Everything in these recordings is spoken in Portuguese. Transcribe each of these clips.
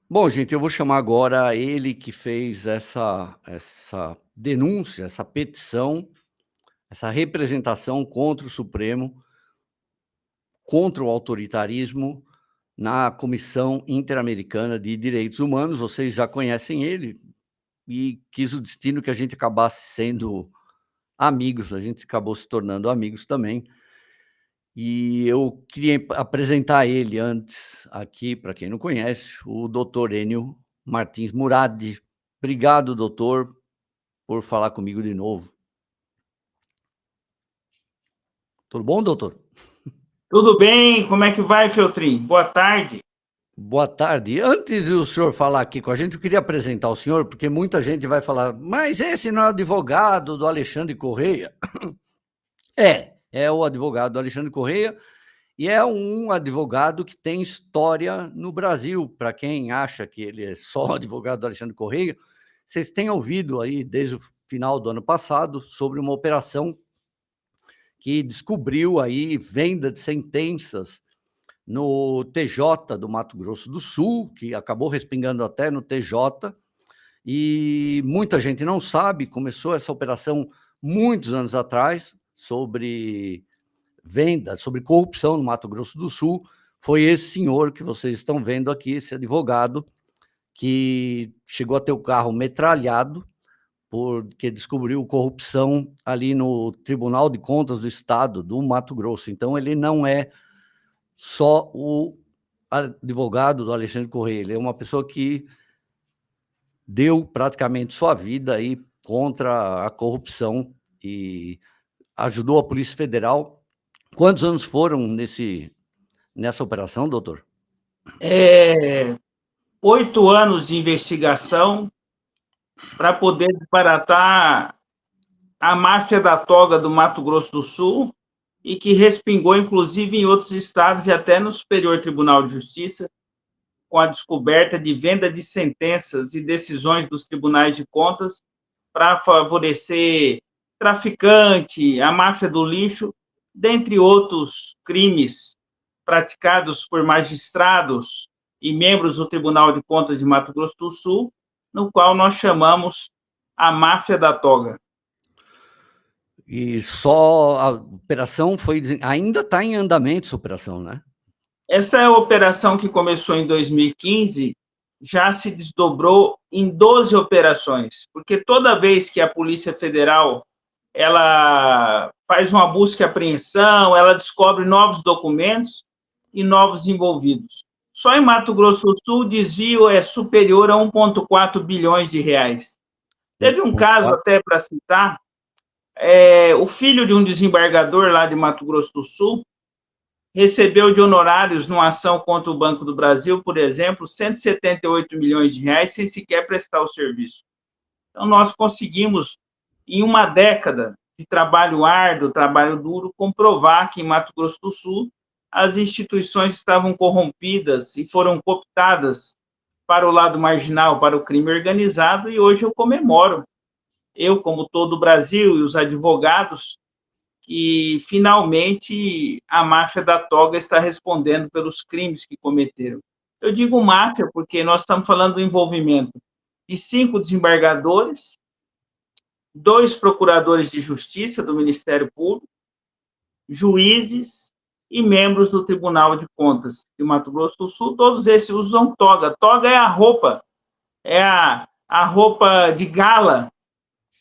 Bom, gente, eu vou chamar agora ele que fez essa denúncia, essa petição, essa representação contra o Supremo, contra o autoritarismo na Comissão Interamericana de Direitos Humanos. Vocês já conhecem ele e quis o destino que a gente acabasse sendo amigos, a gente acabou se tornando amigos também. E eu queria apresentar ele antes aqui, para quem não conhece, o doutor Enio Martins Murad. Obrigado, doutor, por falar comigo de novo. Tudo bom, doutor? Tudo bem? Como é que vai, Feltrin? Boa tarde. Boa tarde. Antes de o senhor falar aqui com a gente, eu queria apresentar o senhor, porque muita gente vai falar, mas esse não é o advogado do Alexandre Correia? É o advogado do Alexandre Correia, e é um advogado que tem história no Brasil. Para quem acha que ele é só advogado do Alexandre Correia, vocês têm ouvido aí, desde o final do ano passado, sobre uma operação que descobriu aí venda de sentenças no TJ do Mato Grosso do Sul, que acabou respingando até no TJ, e muita gente não sabe, começou essa operação muitos anos atrás, sobre venda, sobre corrupção no Mato Grosso do Sul. Foi esse senhor que vocês estão vendo aqui, esse advogado, que chegou a ter o carro metralhado, porque descobriu corrupção ali no Tribunal de Contas do Estado do Mato Grosso. Então, ele não é só o advogado do Alexandre Correia, ele é uma pessoa que deu praticamente sua vida aí contra a corrupção e ajudou a Polícia Federal. Quantos anos foram nessa operação, doutor? É, 8 anos de investigação para poder desbaratar a máfia da toga do Mato Grosso do Sul e que respingou, inclusive, em outros estados e até no Superior Tribunal de Justiça, com a descoberta de venda de sentenças e decisões dos tribunais de contas para favorecer traficante, a máfia do lixo, dentre outros crimes praticados por magistrados e membros do Tribunal de Contas de Mato Grosso do Sul, no qual nós chamamos a máfia da toga. E só a operação foi. Ainda está em andamento essa operação, né? Essa é a operação que começou em 2015, já se desdobrou em 12 operações, porque toda vez que a Polícia Federal ela faz uma busca e apreensão, ela descobre novos documentos e novos envolvidos. Só em Mato Grosso do Sul, o desvio é superior a 1,4 bilhões de reais. Teve um caso, 1,4. até para citar, o filho de um desembargador lá de Mato Grosso do Sul recebeu de honorários numa ação contra o Banco do Brasil, por exemplo, 178 milhões de reais sem sequer prestar o serviço. Então, nós conseguimos, em uma década de trabalho árduo, trabalho duro, comprovar que em Mato Grosso do Sul as instituições estavam corrompidas e foram cooptadas para o lado marginal, para o crime organizado, e hoje eu comemoro, eu, como todo o Brasil, e os advogados, que finalmente a máfia da toga está respondendo pelos crimes que cometeram. Eu digo máfia porque nós estamos falando do envolvimento de 5 desembargadores, 2 procuradores de justiça do Ministério Público, juízes e membros do Tribunal de Contas de Mato Grosso do Sul. Todos esses usam toga. Toga é a roupa, é a roupa de gala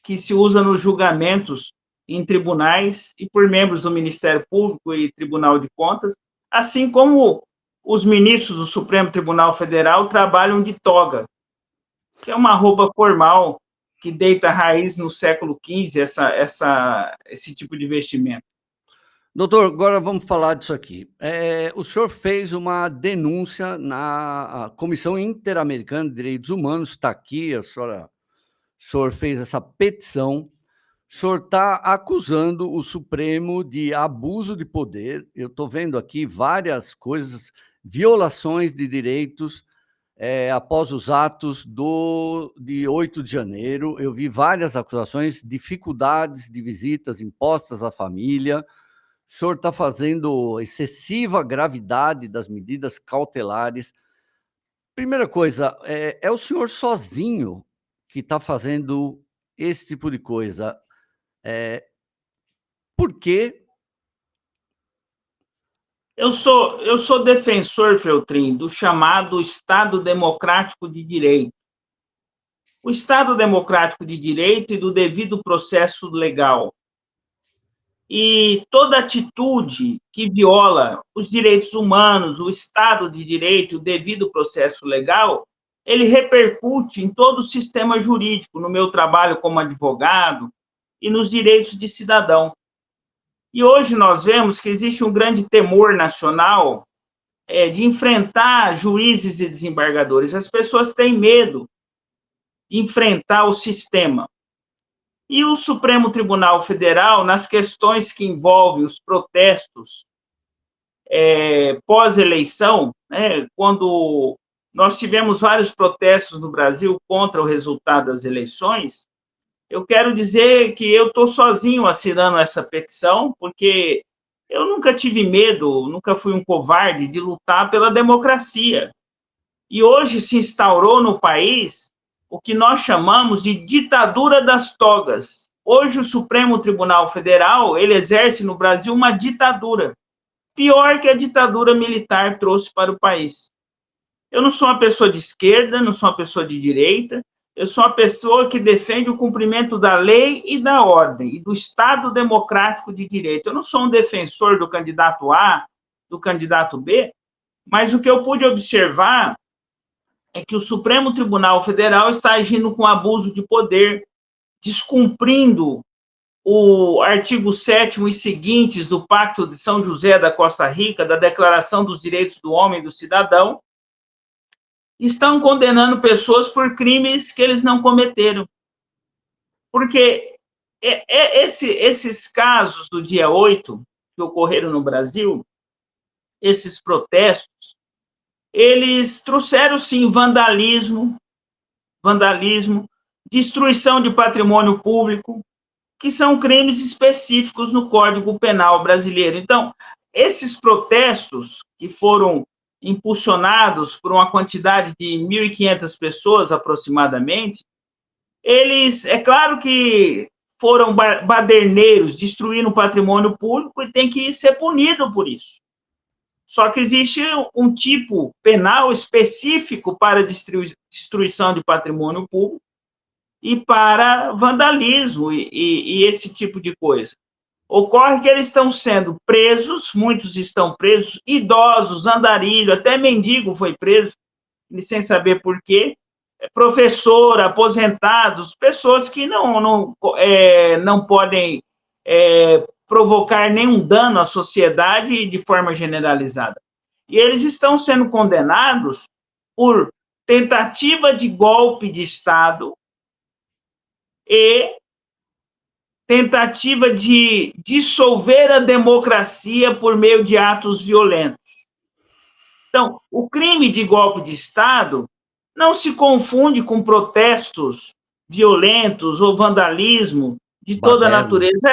que se usa nos julgamentos em tribunais e por membros do Ministério Público e Tribunal de Contas, assim como os ministros do Supremo Tribunal Federal trabalham de toga, que é uma roupa formal que deita raiz no século XV, esse tipo de vestimento. Doutor, agora vamos falar disso aqui. O senhor fez uma denúncia na Comissão Interamericana de Direitos Humanos, está aqui, o senhor fez essa petição. O senhor está acusando o Supremo de abuso de poder. Eu estou vendo aqui várias coisas, violações de direitos após os atos de 8 de janeiro. Eu vi várias acusações, dificuldades de visitas impostas à família. O senhor está fazendo excessiva gravidade das medidas cautelares. Primeira coisa, é o senhor sozinho que está fazendo esse tipo de coisa. Por quê? Eu sou defensor, Feltrin, do chamado Estado Democrático de Direito. O Estado Democrático de Direito e do devido processo legal. E toda atitude que viola os direitos humanos, o Estado de Direito, o devido processo legal, ele repercute em todo o sistema jurídico, no meu trabalho como advogado e nos direitos de cidadão. E hoje nós vemos que existe um grande temor nacional de enfrentar juízes e desembargadores. As pessoas têm medo de enfrentar o sistema. E o Supremo Tribunal Federal, nas questões que envolvem os protestos pós-eleição, né, quando nós tivemos vários protestos no Brasil contra o resultado das eleições, eu quero dizer que eu estou sozinho assinando essa petição, porque eu nunca tive medo, nunca fui um covarde de lutar pela democracia. E hoje se instaurou no país o que nós chamamos de ditadura das togas. Hoje o Supremo Tribunal Federal, ele exerce no Brasil uma ditadura, pior que a ditadura militar trouxe para o país. Eu não sou uma pessoa de esquerda, não sou uma pessoa de direita, eu sou uma pessoa que defende o cumprimento da lei e da ordem, e do Estado democrático de direito. Eu não sou um defensor do candidato A, do candidato B, mas o que eu pude observar é que o Supremo Tribunal Federal está agindo com abuso de poder, descumprindo o artigo 7º e seguintes do Pacto de São José da Costa Rica, da Declaração dos Direitos do Homem e do Cidadão, estão condenando pessoas por crimes que eles não cometeram. Porque esses casos do dia 8, que ocorreram no Brasil, esses protestos, eles trouxeram, sim, vandalismo, destruição de patrimônio público, que são crimes específicos no Código Penal brasileiro. Então, esses protestos que foram impulsionados por uma quantidade de 1.500 pessoas aproximadamente, eles, é claro que foram baderneiros, destruindo o patrimônio público e tem que ser punido por isso. Só que existe um tipo penal específico para destruição de patrimônio público e para vandalismo e esse tipo de coisa. Ocorre que eles estão sendo presos, muitos estão presos, idosos, andarilho, até mendigo foi preso, sem saber por quê, professor, aposentados, pessoas que não podem provocar nenhum dano à sociedade de forma generalizada. E eles estão sendo condenados por tentativa de golpe de Estado e tentativa de dissolver a democracia por meio de atos violentos. Então, o crime de golpe de Estado não se confunde com protestos violentos ou vandalismo de toda a natureza.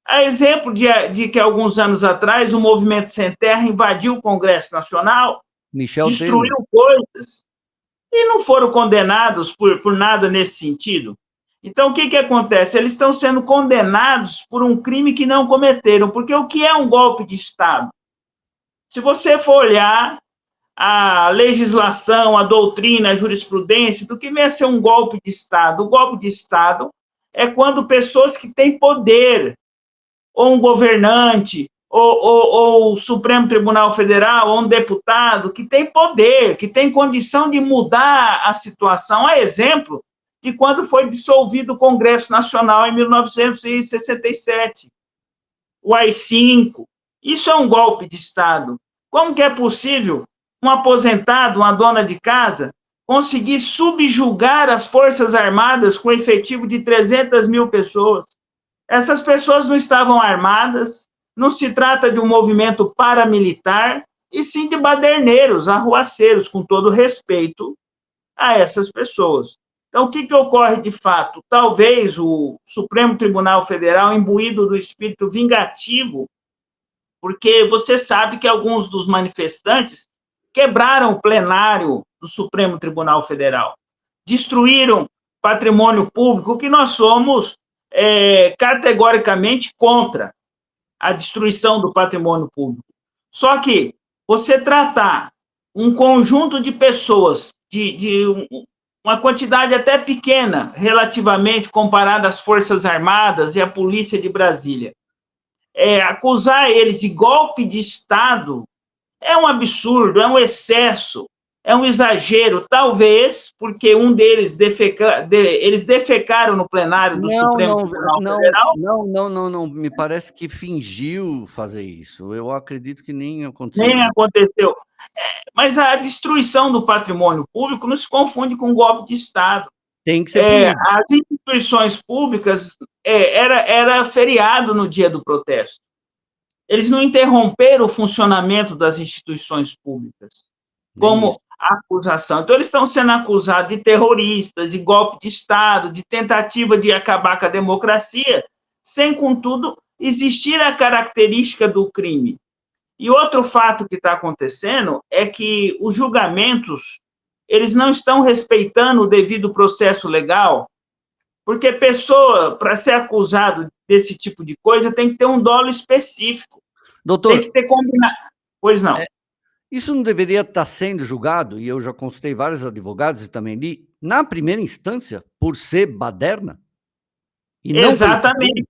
Há exemplo de que, alguns anos atrás, o Movimento Sem Terra invadiu o Congresso Nacional, destruiu coisas, e não foram condenados por nada nesse sentido. Então, o que acontece? Eles estão sendo condenados por um crime que não cometeram, porque o que é um golpe de Estado? Se você for olhar a legislação, a doutrina, a jurisprudência, do que vem a ser um golpe de Estado? O golpe de Estado é quando pessoas que têm poder, ou um governante, ou o Supremo Tribunal Federal, ou um deputado, que tem poder, que tem condição de mudar a situação, a exemplo de quando foi dissolvido o Congresso Nacional em 1967, o AI-5. Isso é um golpe de Estado. Como que é possível um aposentado, uma dona de casa, conseguir subjugar as Forças Armadas com efetivo de 300 mil pessoas? Essas pessoas não estavam armadas, não se trata de um movimento paramilitar, e sim de baderneiros, arruaceiros, com todo respeito a essas pessoas. Então, o que ocorre de fato? Talvez o Supremo Tribunal Federal, imbuído do espírito vingativo, porque você sabe que alguns dos manifestantes quebraram o plenário do do Supremo Tribunal Federal. Destruíram patrimônio público, que nós somos categoricamente contra a destruição do patrimônio público. Só que você tratar um conjunto de pessoas, de uma quantidade até pequena, relativamente, comparada às Forças Armadas e à Polícia de Brasília, acusar eles de golpe de Estado é um absurdo, é um excesso, é um exagero, talvez porque um deles eles defecaram no plenário do Supremo Tribunal Federal. Não, me parece que fingiu fazer isso. Eu acredito que nem aconteceu. Nem aconteceu. Mas a destruição do patrimônio público não se confunde com golpe de Estado. Tem que ser punido. As instituições públicas, era feriado no dia do protesto. Eles não interromperam o funcionamento das instituições públicas como acusação. Então, eles estão sendo acusados de terroristas, de golpe de Estado, de tentativa de acabar com a democracia, sem, contudo, existir a característica do crime. E outro fato que está acontecendo é que os julgamentos, eles não estão respeitando o devido processo legal, porque pessoa, para ser acusado desse tipo de coisa, tem que ter um dolo específico. Doutor, tem que ter combinado. Pois não. Isso não deveria estar sendo julgado, e eu já consultei vários advogados e também li, na primeira instância, por ser baderna? E Exatamente.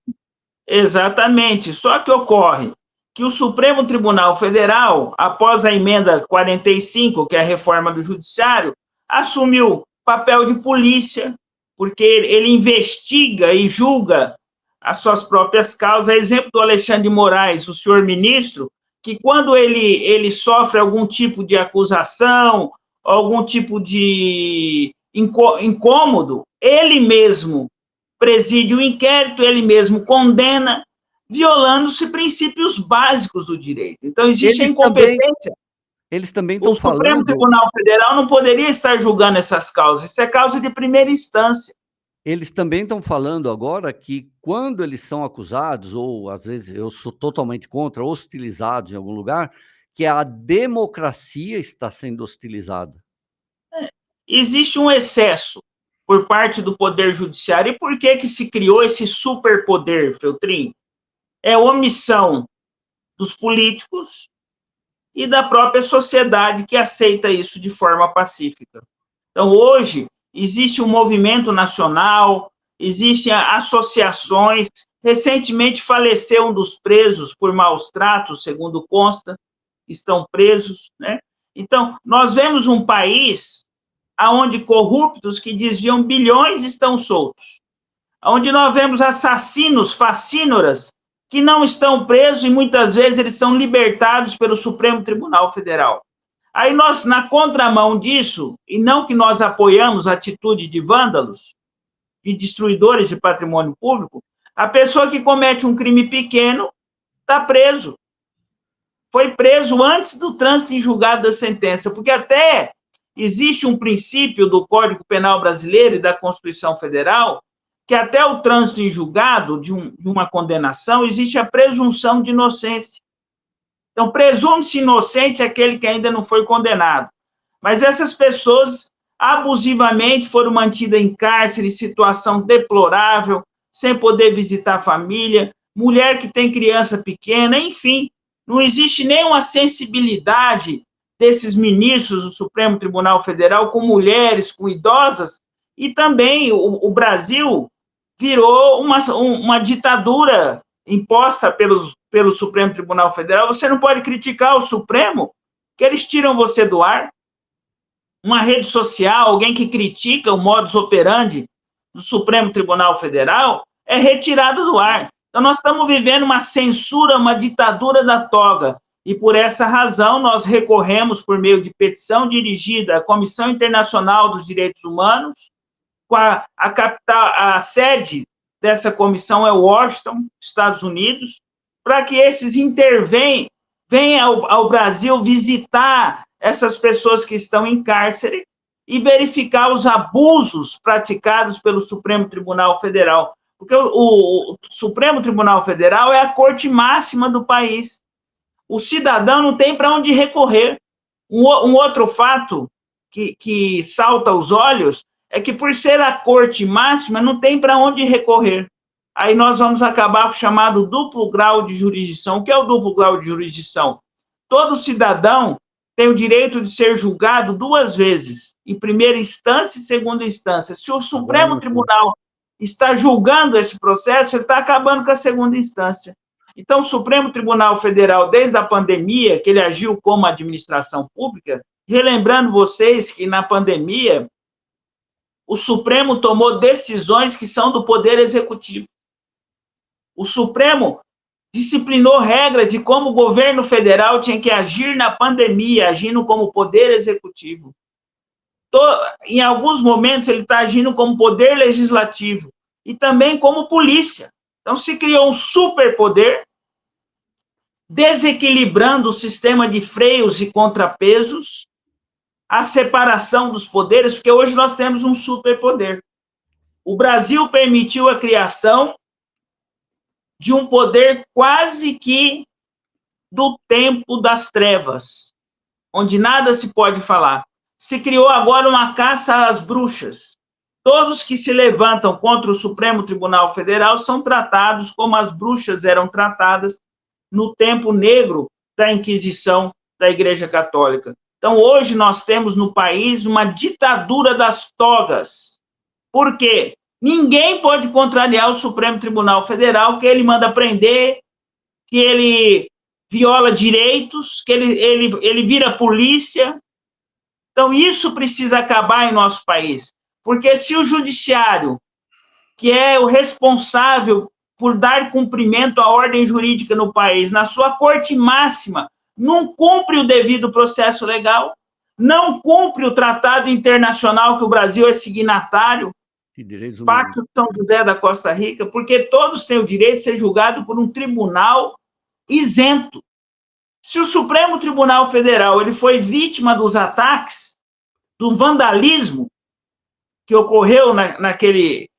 Exatamente. Só que ocorre que o Supremo Tribunal Federal, após a emenda 45, que é a reforma do Judiciário, assumiu papel de polícia, porque ele investiga e julga as suas próprias causas. Exemplo do Alexandre de Moraes, o senhor ministro, que quando ele sofre algum tipo de acusação, algum tipo de incômodo, ele mesmo preside o inquérito, ele mesmo condena, violando-se princípios básicos do direito. Então, existe a incompetência. Eles também estão falando... O Supremo Tribunal Federal não poderia estar julgando essas causas. Isso é causa de primeira instância. Eles também estão falando agora que quando eles são acusados, ou às vezes eu sou totalmente contra, hostilizados em algum lugar, que a democracia está sendo hostilizada. Existe um excesso por parte do Poder Judiciário. E por que se criou esse superpoder, Feltrin? É omissão dos políticos e da própria sociedade que aceita isso de forma pacífica. Então, hoje, existe um movimento nacional, existem associações. Recentemente faleceu um dos presos por maus tratos, segundo consta, estão presos, né? Então, nós vemos um país onde corruptos que desviam bilhões estão soltos, onde nós vemos assassinos, facínoras, que não estão presos e muitas vezes eles são libertados pelo Supremo Tribunal Federal. Aí nós, na contramão disso, e não que nós apoiamos a atitude de vândalos, de destruidores de patrimônio público, a pessoa que comete um crime pequeno está preso. Foi preso antes do trânsito em julgado da sentença, porque até existe um princípio do Código Penal brasileiro e da Constituição Federal, que até o trânsito em julgado de uma condenação, existe a presunção de inocência. Então, presume-se inocente aquele que ainda não foi condenado. Mas essas pessoas abusivamente foram mantidas em cárcere, em situação deplorável, sem poder visitar a família, mulher que tem criança pequena, enfim, não existe nenhuma sensibilidade desses ministros do Supremo Tribunal Federal com mulheres, com idosas, e também o Brasil virou uma ditadura imposta pelo Supremo Tribunal Federal. Você não pode criticar o Supremo, que eles tiram você do ar. Uma rede social, alguém que critica o modus operandi do Supremo Tribunal Federal, é retirado do ar. Então, nós estamos vivendo uma censura, uma ditadura da toga. E, por essa razão, nós recorremos, por meio de petição dirigida à Comissão Internacional dos Direitos Humanos, a sede dessa comissão é Washington, Estados Unidos, para que esses venham ao Brasil visitar essas pessoas que estão em cárcere e verificar os abusos praticados pelo Supremo Tribunal Federal. Porque o Supremo Tribunal Federal é a corte máxima do país. O cidadão não tem para onde recorrer. Um outro fato que salta aos olhos é que, por ser a corte máxima, não tem para onde recorrer. Aí nós vamos acabar com o chamado duplo grau de jurisdição. O que é o duplo grau de jurisdição? Todo cidadão tem o direito de ser julgado duas vezes, em primeira instância e segunda instância. Se o Supremo Tribunal está julgando esse processo, ele está acabando com a segunda instância. Então, o Supremo Tribunal Federal, desde a pandemia, que ele agiu como administração pública, relembrando vocês que na pandemia, o Supremo tomou decisões que são do Poder Executivo. O Supremo disciplinou regras de como o governo federal tinha que agir na pandemia, agindo como Poder Executivo. Em alguns momentos, ele está agindo como Poder Legislativo e também como polícia. Então, se criou um superpoder, desequilibrando o sistema de freios e contrapesos, a separação dos poderes, porque hoje nós temos um superpoder. O Brasil permitiu a criação de um poder quase que do tempo das trevas, onde nada se pode falar. Se criou agora uma caça às bruxas. Todos que se levantam contra o Supremo Tribunal Federal são tratados como as bruxas eram tratadas no tempo negro da Inquisição da Igreja Católica. Então, hoje nós temos no país uma ditadura das togas. Por quê? Ninguém pode contrariar o Supremo Tribunal Federal, que ele manda prender, que ele viola direitos, que ele vira polícia. Então, isso precisa acabar em nosso país. Porque se o judiciário, que é o responsável por dar cumprimento à ordem jurídica no país, na sua corte máxima, não cumpre o devido processo legal, não cumpre o tratado internacional que o Brasil é signatário, Pacto de São José da Costa Rica, porque todos têm o direito de ser julgados por um tribunal isento. Se o Supremo Tribunal Federal ele foi vítima dos ataques, do vandalismo que ocorreu naquele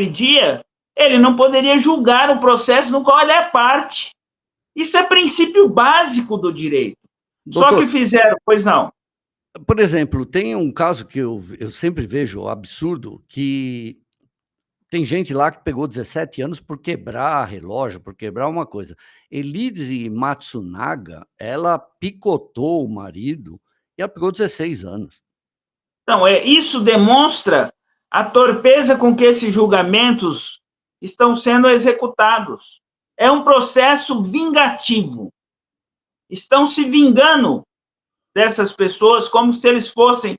dia, ele não poderia julgar o processo no qual ele é parte. Isso é princípio básico do direito. Doutor, só que fizeram, pois não. Por exemplo, tem um caso que eu sempre vejo absurdo, que tem gente lá que pegou 17 anos por quebrar relógio, por quebrar uma coisa. Elise Matsunaga, ela picotou o marido e ela pegou 16 anos. Então, isso demonstra a torpeza com que esses julgamentos estão sendo executados. É um processo vingativo. Estão se vingando dessas pessoas como se eles fossem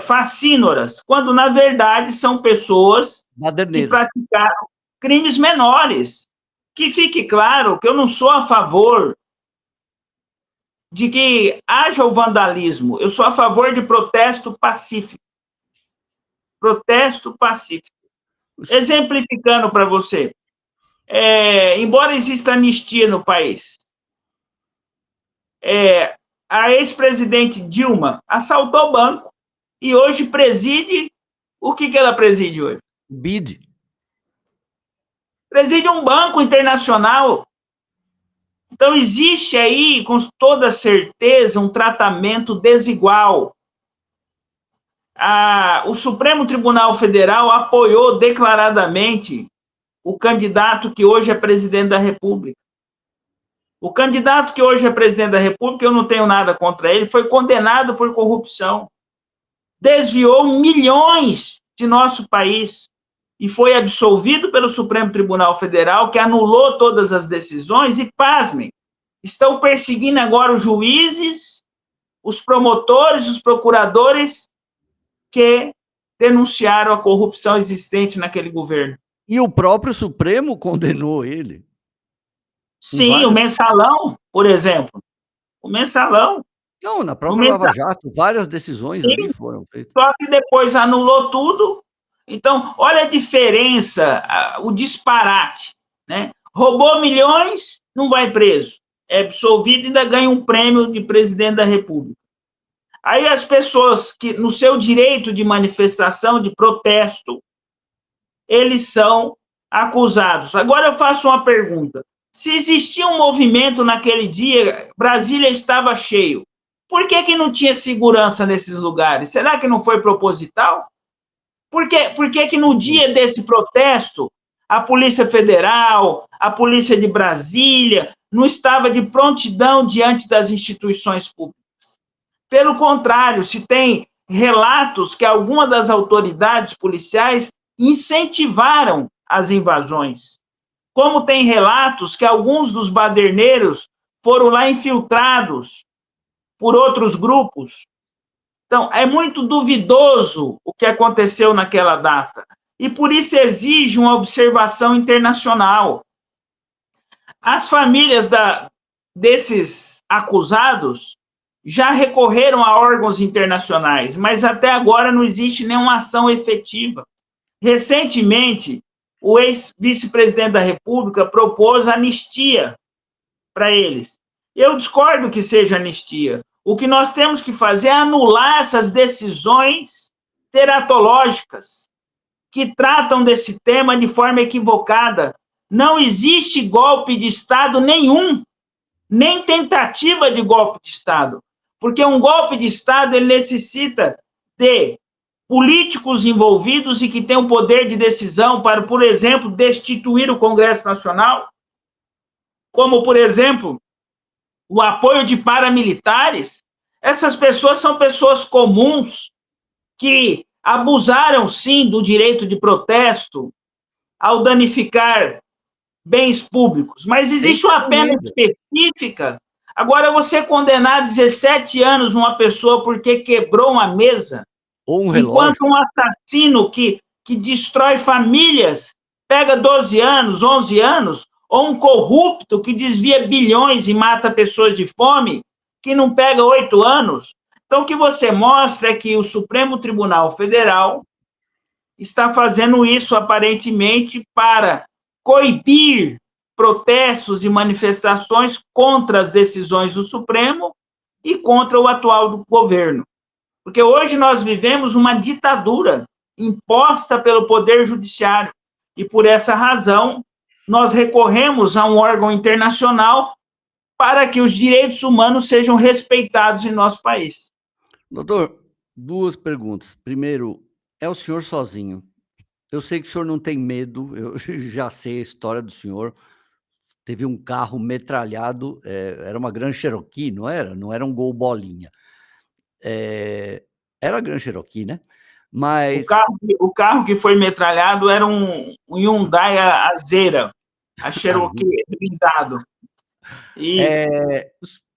facínoras, quando, na verdade, são pessoas que praticaram crimes menores. Que fique claro que eu não sou a favor de que haja o vandalismo, eu sou a favor de protesto pacífico. Protesto pacífico. Exemplificando para você, embora exista anistia no país, a ex-presidente Dilma assaltou o banco e hoje preside, o que ela preside hoje? BID. Preside um banco internacional. Então, existe aí, com toda certeza, um tratamento desigual. O Supremo Tribunal Federal apoiou declaradamente o candidato que hoje é presidente da República. O candidato que hoje é presidente da República, eu não tenho nada contra ele, foi condenado por corrupção. Desviou milhões de nosso país e foi absolvido pelo Supremo Tribunal Federal, que anulou todas as decisões e, pasmem, estão perseguindo agora os juízes, os promotores, os procuradores que denunciaram a corrupção existente naquele governo. E o próprio Supremo condenou ele. Sim, o Mensalão, por exemplo. O Mensalão. Não, na própria Lava Jato, várias decisões ali foram feitas. Só que depois anulou tudo. Então, olha a diferença, o disparate, né? Roubou milhões, não vai preso. É absolvido e ainda ganha um prêmio de presidente da República. Aí as pessoas que, no seu direito de manifestação, de protesto, eles são acusados. Agora eu faço uma pergunta. Se existia um movimento naquele dia, Brasília estava cheio. Por que não tinha segurança nesses lugares? Será que não foi proposital? Por que no dia desse protesto, a Polícia Federal, a Polícia de Brasília, não estava de prontidão diante das instituições públicas? Pelo contrário, se tem relatos que algumas das autoridades policiais incentivaram as invasões, como tem relatos que alguns dos baderneiros foram lá infiltrados por outros grupos. Então, é muito duvidoso o que aconteceu naquela data. E por isso exige uma observação internacional. As famílias desses acusados já recorreram a órgãos internacionais, mas até agora não existe nenhuma ação efetiva. Recentemente, o ex-vice-presidente da República propôs anistia para eles. Eu discordo que seja anistia. O que nós temos que fazer é anular essas decisões teratológicas que tratam desse tema de forma equivocada. Não existe golpe de Estado nenhum, nem tentativa de golpe de Estado, porque um golpe de Estado ele necessita de políticos envolvidos e que têm o poder de decisão para, por exemplo, destituir o Congresso Nacional, como, por exemplo, o apoio de paramilitares. Essas pessoas são pessoas comuns que abusaram, sim, do direito de protesto ao danificar bens públicos, mas existe uma pena específica. Agora, você condenar 17 anos uma pessoa porque quebrou uma mesa, ou um relógio, enquanto um assassino que destrói famílias pega 12 anos, 11 anos, ou um corrupto que desvia bilhões e mata pessoas de fome, que não pega 8 anos. Então, o que você mostra é que o Supremo Tribunal Federal está fazendo isso, aparentemente, para coibir protestos e manifestações contra as decisões do Supremo e contra o atual governo. Porque hoje nós vivemos uma ditadura imposta pelo Poder Judiciário. E, por essa razão, nós recorremos a um órgão internacional para que os direitos humanos sejam respeitados em nosso país. Doutor, duas perguntas. Primeiro, é o senhor sozinho? Eu sei que o senhor não tem medo, eu já sei a história do senhor. Teve um carro metralhado, era uma Grand Cherokee, não era? Não era um Gol Bolinha. Era a Grand Cherokee, né? Mas O carro que foi metralhado era um Hyundai Azera, a Cherokee blindado.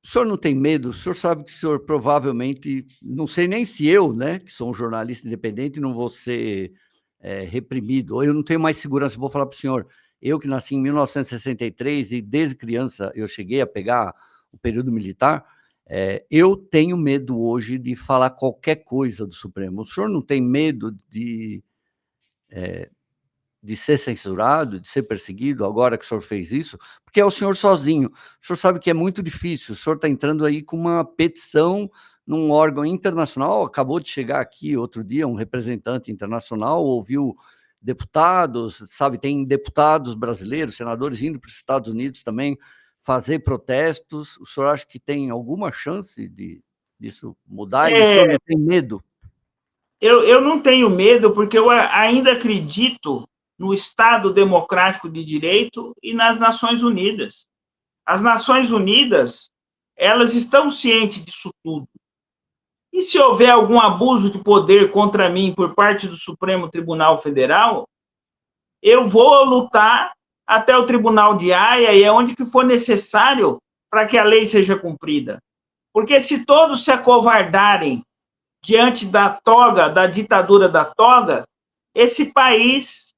O senhor não tem medo? O senhor sabe que o senhor provavelmente, não sei nem se eu, né, que sou um jornalista independente, não vou ser reprimido, ou eu não tenho mais segurança. Vou falar para o senhor, eu que nasci em 1963 e desde criança eu cheguei a pegar o período militar, eu tenho medo hoje de falar qualquer coisa do Supremo. O senhor não tem medo de ser censurado, de ser perseguido, agora que o senhor fez isso? Porque é o senhor sozinho. O senhor sabe que é muito difícil. O senhor está entrando aí com uma petição num órgão internacional. Acabou de chegar aqui outro dia um representante internacional, ouviu deputados, sabe, tem deputados brasileiros, senadores indo para os Estados Unidos também fazer protestos. O senhor acha que tem alguma chance disso mudar? E o senhor não tem medo? Eu não tenho medo, porque eu ainda acredito no Estado democrático de direito e nas Nações Unidas. As Nações Unidas, elas estão cientes disso tudo. E se houver algum abuso de poder contra mim por parte do Supremo Tribunal Federal, eu vou lutar até o Tribunal de Haia e é onde que for necessário para que a lei seja cumprida. Porque se todos se acovardarem diante da toga, da ditadura da toga, esse país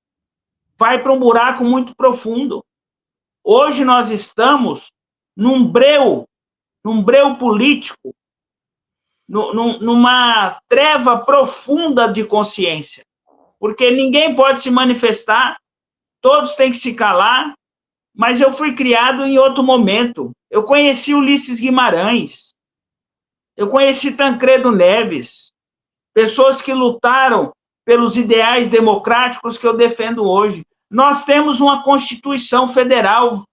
vai para um buraco muito profundo. Hoje nós estamos num breu político, numa treva profunda de consciência, porque ninguém pode se manifestar, todos têm que se calar, mas eu fui criado em outro momento. Eu conheci Ulisses Guimarães, eu conheci Tancredo Neves, pessoas que lutaram pelos ideais democráticos que eu defendo hoje. Nós temos uma Constituição Federal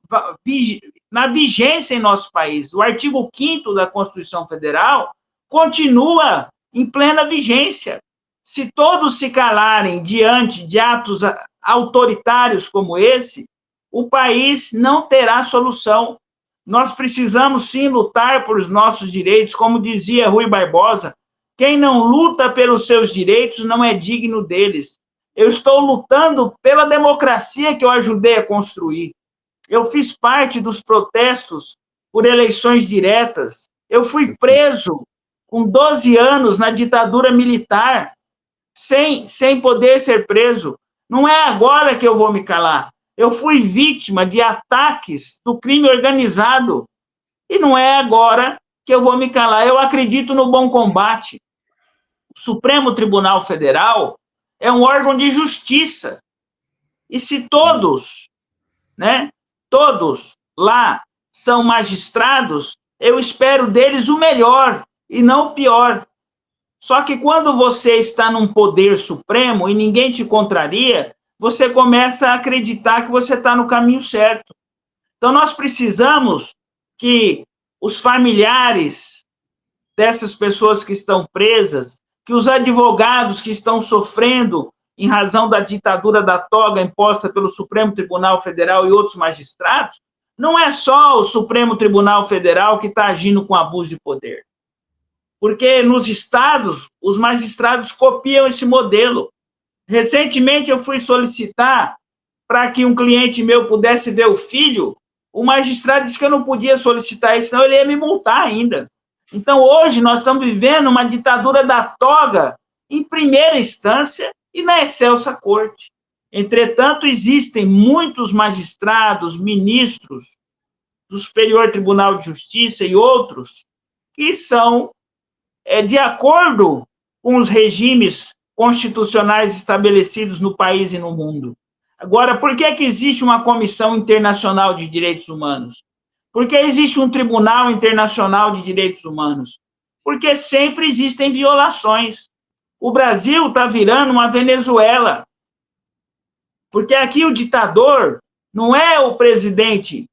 na vigência em nosso país. O artigo 5º da Constituição Federal continua em plena vigência. Se todos se calarem diante de atos autoritários como esse, o país não terá solução. Nós precisamos, sim, lutar por os nossos direitos, como dizia Rui Barbosa, quem não luta pelos seus direitos não é digno deles. Eu estou lutando pela democracia que eu ajudei a construir. Eu fiz parte dos protestos por eleições diretas. Eu fui preso com 12 anos na ditadura militar, sem poder ser preso. Não é agora que eu vou me calar. Eu fui vítima de ataques do crime organizado. E não é agora que eu vou me calar. Eu acredito no bom combate. O Supremo Tribunal Federal é um órgão de justiça. E se todos, né, todos lá são magistrados, eu espero deles o melhor e não o pior. Só que quando você está num poder supremo e ninguém te contraria, você começa a acreditar que você está no caminho certo. Então, nós precisamos que os familiares dessas pessoas que estão presas, que os advogados que estão sofrendo em razão da ditadura da toga imposta pelo Supremo Tribunal Federal e outros magistrados, não é só o Supremo Tribunal Federal que está agindo com abuso de poder. Porque nos estados, os magistrados copiam esse modelo. Recentemente, eu fui solicitar para que um cliente meu pudesse ver o filho, o magistrado disse que eu não podia solicitar isso, senão ele ia me multar ainda. Então, hoje, nós estamos vivendo uma ditadura da toga em primeira instância e na excelsa corte. Entretanto, existem muitos magistrados, ministros do Superior Tribunal de Justiça e outros que são de acordo com os regimes constitucionais estabelecidos no país e no mundo. Agora, por que existe uma Comissão Internacional de Direitos Humanos? Por que existe um Tribunal Internacional de Direitos Humanos? Porque sempre existem violações. O Brasil está virando uma Venezuela. Porque aqui o ditador não é o presidente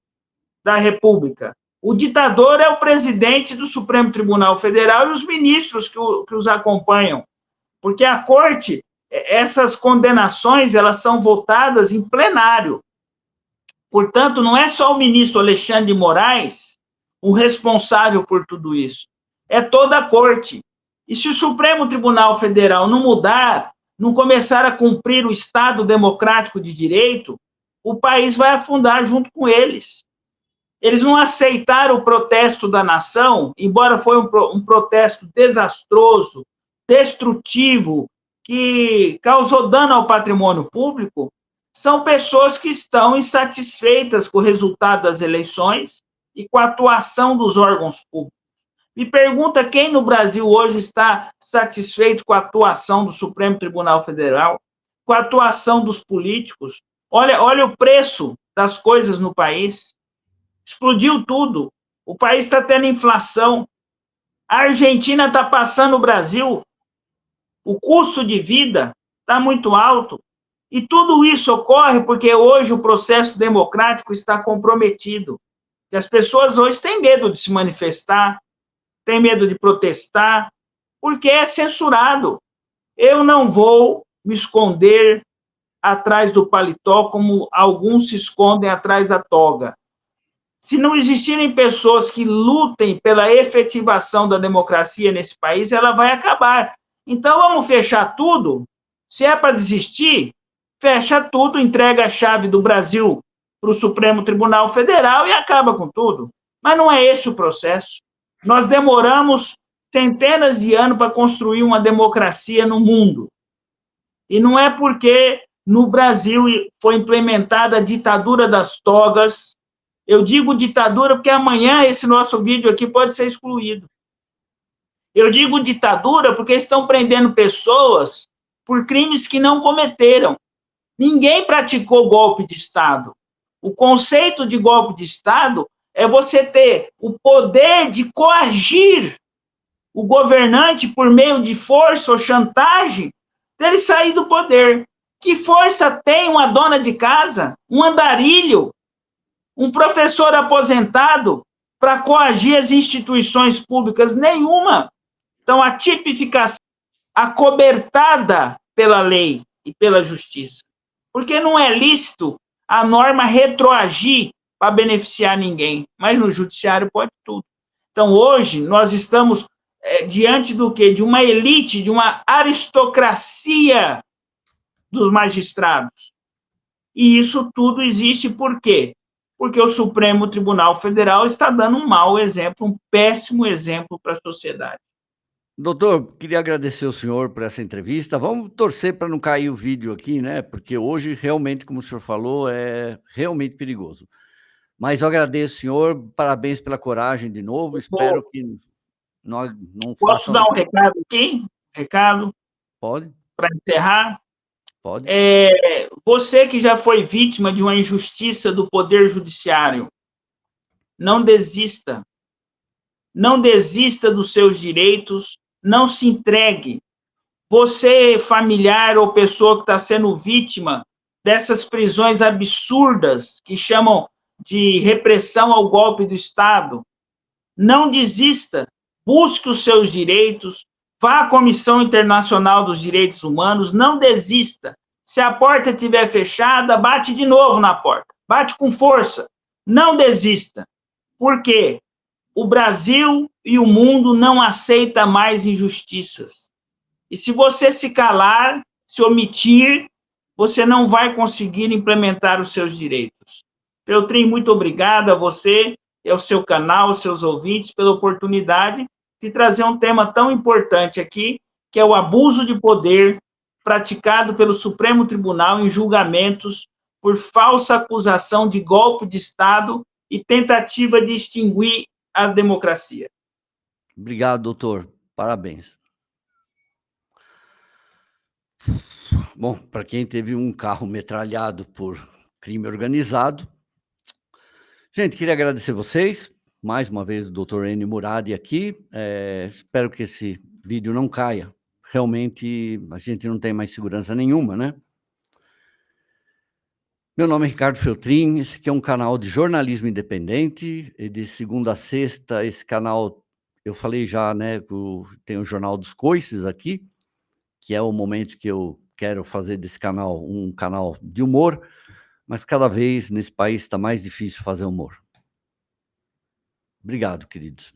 da República. O ditador é o presidente do Supremo Tribunal Federal e os ministros que os acompanham. Porque a corte, essas condenações, elas são votadas em plenário. Portanto, não é só o ministro Alexandre de Moraes o responsável por tudo isso. É toda a corte. E se o Supremo Tribunal Federal não mudar, não começar a cumprir o Estado democrático de direito, o país vai afundar junto com eles. Eles não aceitaram o protesto da nação, embora foi um protesto desastroso, destrutivo, que causou dano ao patrimônio público. São pessoas que estão insatisfeitas com o resultado das eleições e com a atuação dos órgãos públicos. Me pergunta quem no Brasil hoje está satisfeito com a atuação do Supremo Tribunal Federal, com a atuação dos políticos. Olha o preço das coisas no país. Explodiu tudo. O país está tendo inflação. A Argentina está passando o Brasil. O custo de vida está muito alto. E tudo isso ocorre porque hoje o processo democrático está comprometido. E as pessoas hoje têm medo de se manifestar, têm medo de protestar, porque é censurado. Eu não vou me esconder atrás do paletó como alguns se escondem atrás da toga. Se não existirem pessoas que lutem pela efetivação da democracia nesse país, ela vai acabar. Então, vamos fechar tudo? Se é para desistir, fecha tudo, entrega a chave do Brasil para o Supremo Tribunal Federal e acaba com tudo. Mas não é esse o processo. Nós demoramos centenas de anos para construir uma democracia no mundo. E não é porque no Brasil foi implementada a ditadura das togas. Eu digo ditadura porque amanhã esse nosso vídeo aqui pode ser excluído. Eu digo ditadura porque estão prendendo pessoas por crimes que não cometeram. Ninguém praticou golpe de Estado. O conceito de golpe de Estado é você ter o poder de coagir o governante por meio de força ou chantagem dele sair do poder. Que força tem uma dona de casa, um andarilho, Um professor aposentado para coagir as instituições públicas? Nenhuma. Então, a tipificação acobertada pela lei e pela justiça. Porque não é lícito a norma retroagir para beneficiar ninguém, mas no judiciário pode tudo. Então, hoje, nós estamos diante do quê? De uma elite, de uma aristocracia dos magistrados. E isso tudo existe por quê? Porque o Supremo Tribunal Federal está dando um mau exemplo, um péssimo exemplo para a sociedade. Doutor, queria agradecer ao senhor por essa entrevista. Vamos torcer para não cair o vídeo aqui, né? Porque hoje, realmente, como o senhor falou, é realmente perigoso. Mas eu agradeço, senhor, parabéns pela coragem de novo. Espero que não Posso façam. dar um recado aqui? Recado Pode? para encerrar? Pode. Você que já foi vítima de uma injustiça do Poder Judiciário, não desista. Não desista dos seus direitos, não se entregue. Você, familiar ou pessoa que está sendo vítima dessas prisões absurdas que chamam de repressão ao golpe do Estado, não desista, busque os seus direitos, vá à Comissão Internacional dos Direitos Humanos, não desista. Se a porta estiver fechada, bate de novo na porta, bate com força, não desista. Por quê? O Brasil e o mundo não aceitam mais injustiças. E se você se calar, se omitir, você não vai conseguir implementar os seus direitos. Feltrin, muito obrigado a você e ao seu canal, aos seus ouvintes, pela oportunidade de trazer um tema tão importante aqui, que é o abuso de poder praticado pelo Supremo Tribunal em julgamentos por falsa acusação de golpe de Estado e tentativa de extinguir a democracia. Obrigado, doutor. Parabéns. Bom, para quem teve um carro metralhado por crime organizado. Gente, queria agradecer vocês. Mais uma vez, o doutor Ennio Muradi aqui. Espero que esse vídeo não caia. Realmente, a gente não tem mais segurança nenhuma, né? Meu nome é Ricardo Feltrin, esse aqui é um canal de jornalismo independente, e de segunda a sexta, esse canal, eu falei já, né, tem o Jornal dos Coices aqui, que é o momento que eu quero fazer desse canal um canal de humor, mas cada vez nesse país está mais difícil fazer humor. Obrigado, queridos.